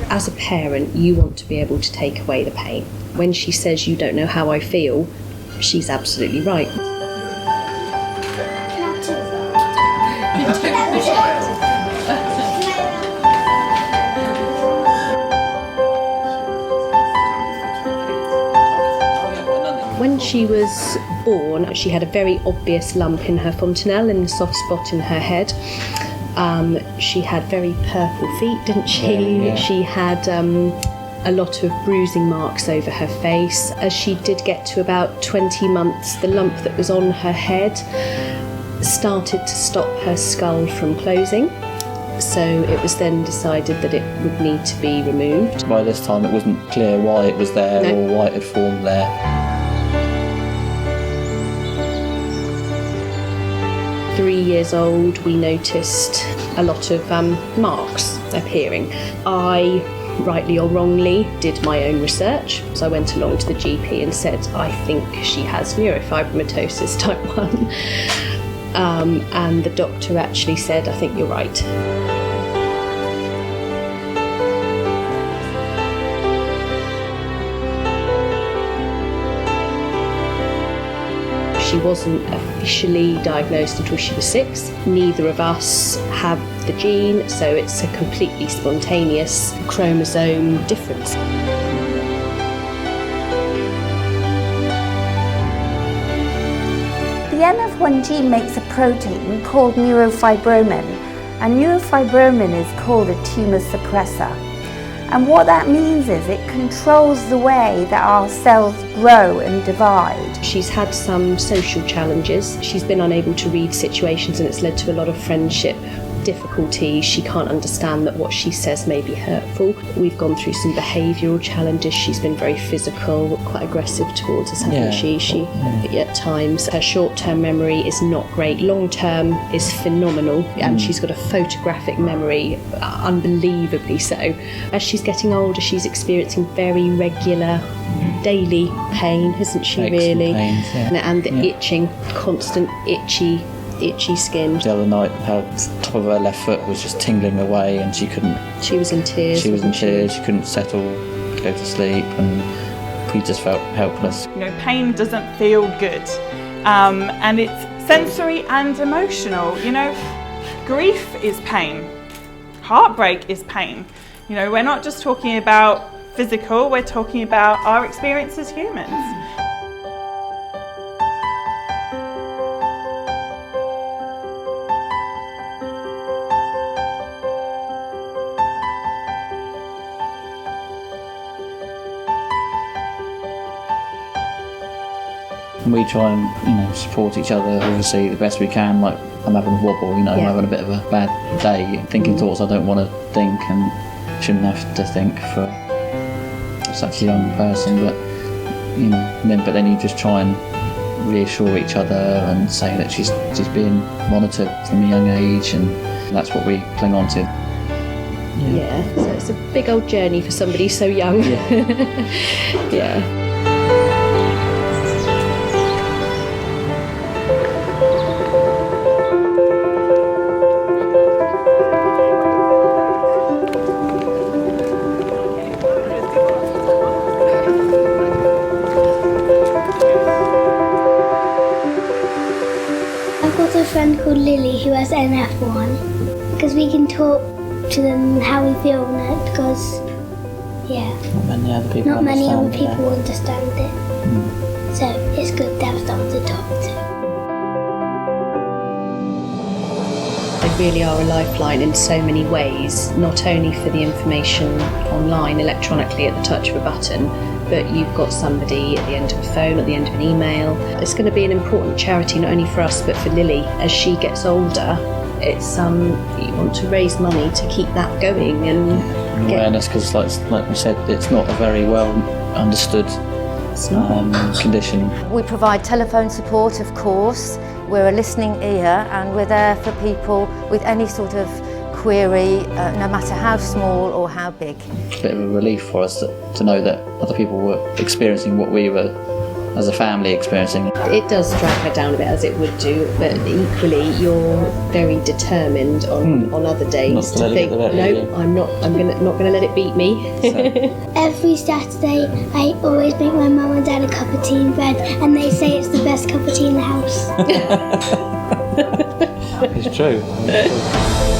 As a parent, you want to be able to take away the pain. When she says you don't know how I feel, she's absolutely right. When she was born, she had a very obvious lump in her fontanelle and a soft spot in her head. She had very purple feet, didn't she? Yeah. She had a lot of bruising marks over her face. As she did get to about 20 months, the lump that was on her head started to stop her skull from closing. So it was then decided that it would need to be removed. By this time it wasn't clear why it was there or why it had formed there. 3 years old, we noticed a lot of marks appearing. I, rightly or wrongly, did my own research. So I went along to the GP and said, I think she has neurofibromatosis type 1. And the doctor actually said, I think you're right. She wasn't officially diagnosed until she was 6. Neither of us have the gene, so it's a completely spontaneous chromosome difference. The NF1 gene makes a protein called neurofibromin, and neurofibromin is called a tumour suppressor. And what that means is it controls the way that our cells grow and divide. She's had some social challenges. She's been unable to read situations and it's led to a lot of friendship difficulties. She can't understand that what she says may be hurtful. We've gone through some behavioural challenges. She's been very physical, quite aggressive towards us, hasn't she? At times. Her short-term memory is not great. Long-term is phenomenal, and she's got a photographic memory, unbelievably so. As she's getting older, she's experiencing very regular daily pain, isn't she, really? Pains, And the itching, constant itchy skin. The other night, her top of her left foot was just tingling away, and she couldn't. She was in tears. She couldn't settle, go to sleep, and we just felt helpless. You know, pain doesn't feel good, and it's sensory and emotional. You know, grief is pain, heartbreak is pain. You know, we're not just talking about physical; we're talking about our experience as humans. We try and, support each other, obviously, the best we can. Like, I'm having a wobble, I'm having a bit of a bad day, thinking thoughts I don't want to think and shouldn't have to think for such a young person. But, but then you just try and reassure each other and say that she's being monitored from a young age, and that's what we cling on to. Yeah, so it's a big old journey for somebody so young. Yeah. I've got a friend called Lilly who has NF1, because we can talk to them how we feel on it, because not many other people understand it. So it's good to have someone to talk to. They really are a lifeline in so many ways, not only for the information online electronically at the touch of a button, but you've got somebody at the end of a phone, at the end of an email. It's going to be an important charity not only for us but for Lilly as she gets older. It's you want to raise money to keep that going and awareness, because like we said, it's not a very well understood condition. We provide telephone support, of course. We're a listening ear, and we're there for people with any sort of query, no matter how small or how big. It's a bit of a relief for us to know that other people were experiencing what we were as a family experiencing. It does drag her down a bit, as it would do, but equally you're very determined on other days Not to to let it think, get the better of you. no, I'm not gonna let it beat me. Every Saturday, I always make my mum and dad a cup of tea in bed, and they say it's the best cup of tea in the house. It's true.